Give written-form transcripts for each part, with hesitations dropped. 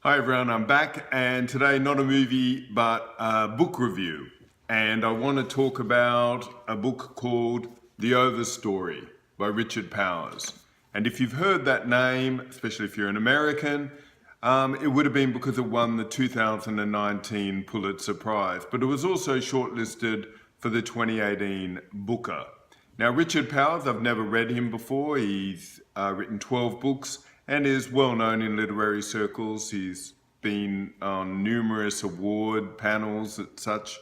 Hi everyone, I'm back, and today not a movie but a book review. And I want to talk about a book called The Overstory by Richard Powers. And if you've heard that name, especially if you're an American, it would have been because it won the 2019 Pulitzer Prize, but it was also shortlisted for the 2018 Booker. Now, Richard Powers, I've never read him before. He's written 12 books and is well known in literary circles. He's been on numerous award panels and such.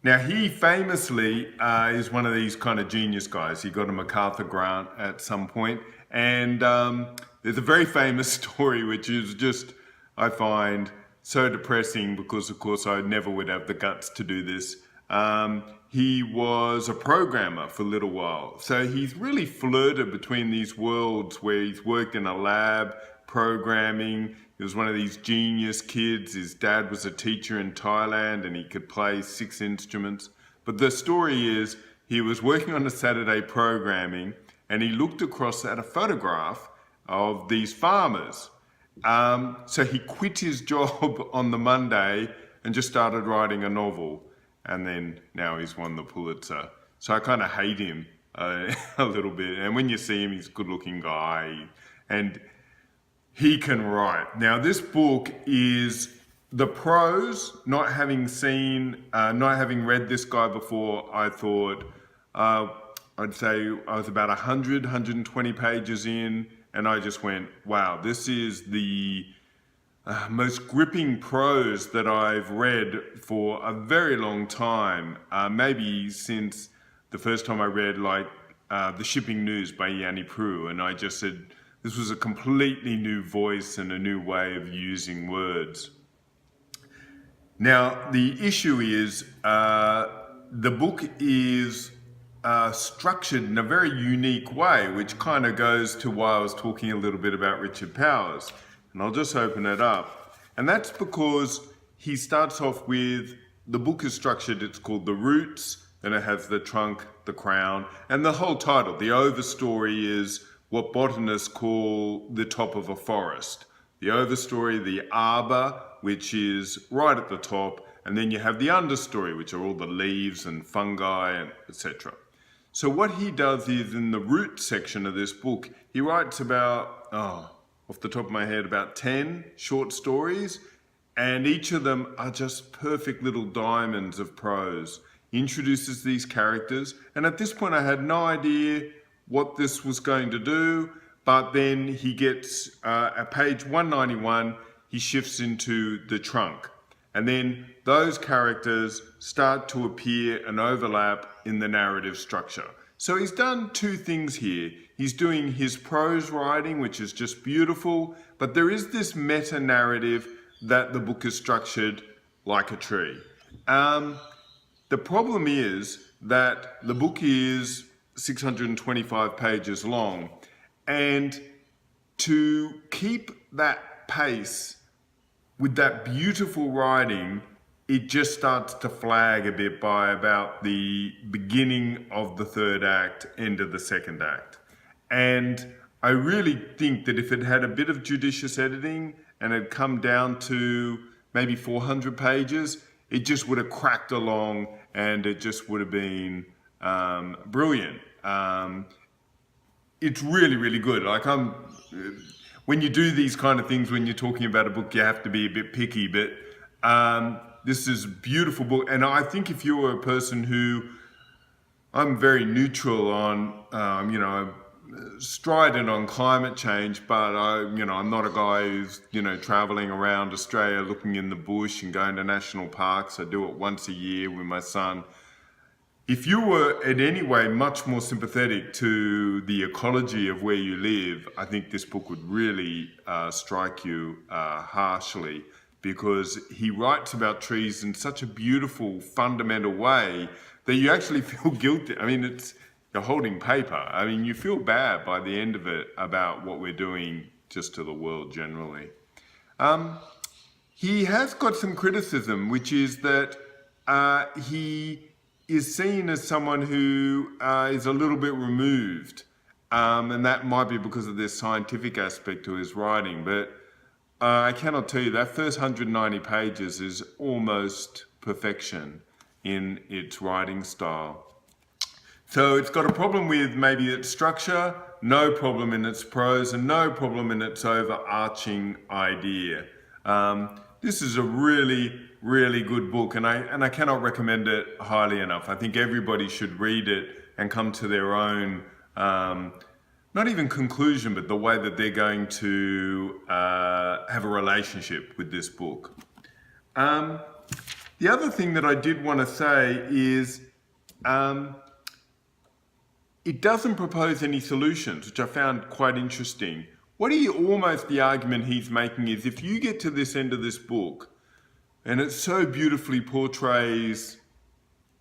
Now, he famously is one of these kind of genius guys. He got a MacArthur grant at some point, and there's a very famous story which is just, I find, so depressing because, of course, I never would have the guts to do this. He was a programmer for a little while. So he's really flirted between these worlds where he's worked in a lab programming. He was one of these genius kids. His dad was a teacher in Thailand and he could play 6 instruments. But the story is he was working on a Saturday programming and he looked across at a photograph of these farmers. So he quit his job on the Monday and just started writing a novel. And then now he's won the Pulitzer. So I kind of hate him a little bit. And when you see him, he's a good looking guy and he can write. Now this book is the prose, not having read this guy before, I thought, I'd say I was about 120 pages in and I just went, wow, this is the most gripping prose that I've read for a very long time, maybe since the first time I read The Shipping News by Yanni Prue, and I just said this was a completely new voice and a new way of using words. Now the issue is the book is structured in a very unique way, which kind of goes to why I was talking a little bit about Richard Powers. And I'll just open it up. And that's because he starts off with, the book is structured, it's called The Roots, then it has the trunk, the crown, and the whole title. The overstory is what botanists call the top of a forest. The overstory, the arbor, which is right at the top, and then you have the understory, which are all the leaves and fungi and etc. So what he does is, in the root section of this book, he writes about, off the top of my head, about 10 short stories, and each of them are just perfect little diamonds of prose. He introduces these characters, and at this point I had no idea what this was going to do, but then he gets, at page 191, he shifts into the trunk, and then those characters start to appear and overlap in the narrative structure. So he's done 2 things here. He's doing his prose writing, which is just beautiful, but there is this meta-narrative that the book is structured like a tree. The problem is that the book is 625 pages long, and to keep that pace with that beautiful writing, it just starts to flag a bit by about the beginning of the 3rd act, end of the 2nd act. And I really think that if it had a bit of judicious editing and had come down to maybe 400 pages, it just would have cracked along and it just would have been brilliant. It's really, really good. When you do these kind of things, when you're talking about a book, you have to be a bit picky, but this is a beautiful book. And I think if you're a person who, I'm very neutral on, strident on climate change, but I'm not a guy who's, traveling around Australia looking in the bush and going to national parks. I do it once a year with my son. If you were in any way much more sympathetic to the ecology of where you live, I think this book would really strike you harshly, because he writes about trees in such a beautiful, fundamental way that you actually feel guilty. I mean, you're holding paper. I mean, you feel bad by the end of it about what we're doing just to the world generally. He has got some criticism, which is that he is seen as someone who is a little bit removed. And that might be because of this scientific aspect to his writing. But I cannot tell you, that first 190 pages is almost perfection in its writing style. So it's got a problem with maybe its structure, no problem in its prose, and no problem in its overarching idea. This is a really, really good book, and I cannot recommend it highly enough. I think everybody should read it and come to their own, not even conclusion, but the way that they're going to have a relationship with this book. The other thing that I did want to say is, it doesn't propose any solutions, which I found quite interesting. The argument he's making is, if you get to this end of this book, and it so beautifully portrays,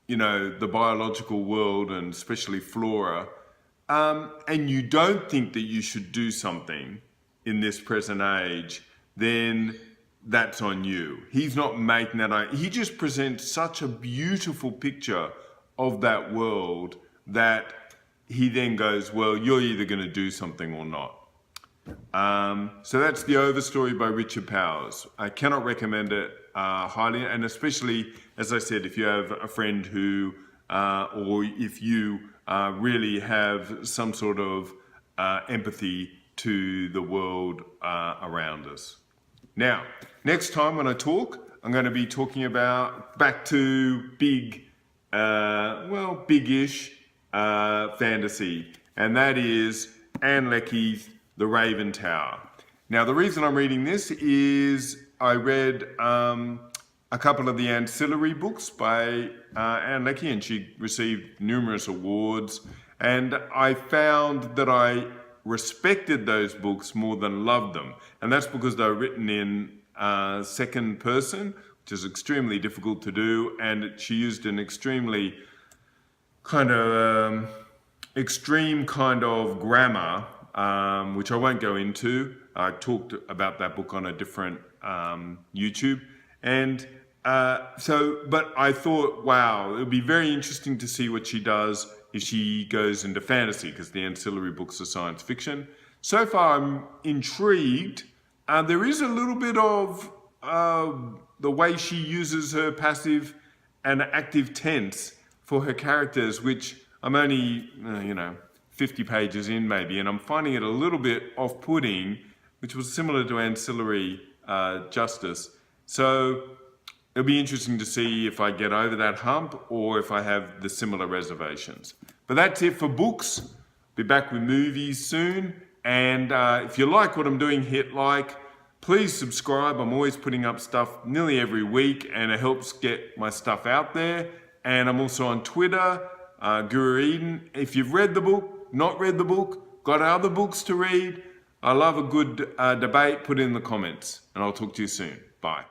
the biological world and especially flora, and you don't think that you should do something in this present age, then that's on you. He's not making that. He just presents such a beautiful picture of that world that he then goes, well, you're either going to do something or not. So that's The Overstory by Richard Powers. I cannot recommend it highly, and especially, as I said, if you have a friend who, or if you really have some sort of empathy to the world around us. Now, next time when I talk, I'm going to be talking about back to big-ish fantasy, and that is Anne Leckie's The Raven Tower. Now, the reason I'm reading this is I read a couple of the ancillary books by Anne Leckie, and she received numerous awards, and I found that I respected those books more than loved them, and that's because they were written in second person, which is extremely difficult to do, and she used an extremely extreme kind of grammar, which I won't go into. I talked about that book on a different YouTube, and but I thought, wow, it would be very interesting to see what she does if she goes into fantasy, because the ancillary books are science fiction. So far, I'm intrigued. There is a little bit of the way she uses her passive and active tense for her characters, which I'm only, 50 pages in maybe, and I'm finding it a little bit off-putting, which was similar to ancillary justice. So it'll be interesting to see if I get over that hump or if I have the similar reservations. But that's it for books. Be back with movies soon. And if you like what I'm doing, hit like. Please subscribe. I'm always putting up stuff nearly every week, and it helps get my stuff out there. And I'm also on Twitter, Guru Eden. If you've read the book, not read the book, got other books to read, I love a good debate, put it in the comments, and I'll talk to you soon. Bye.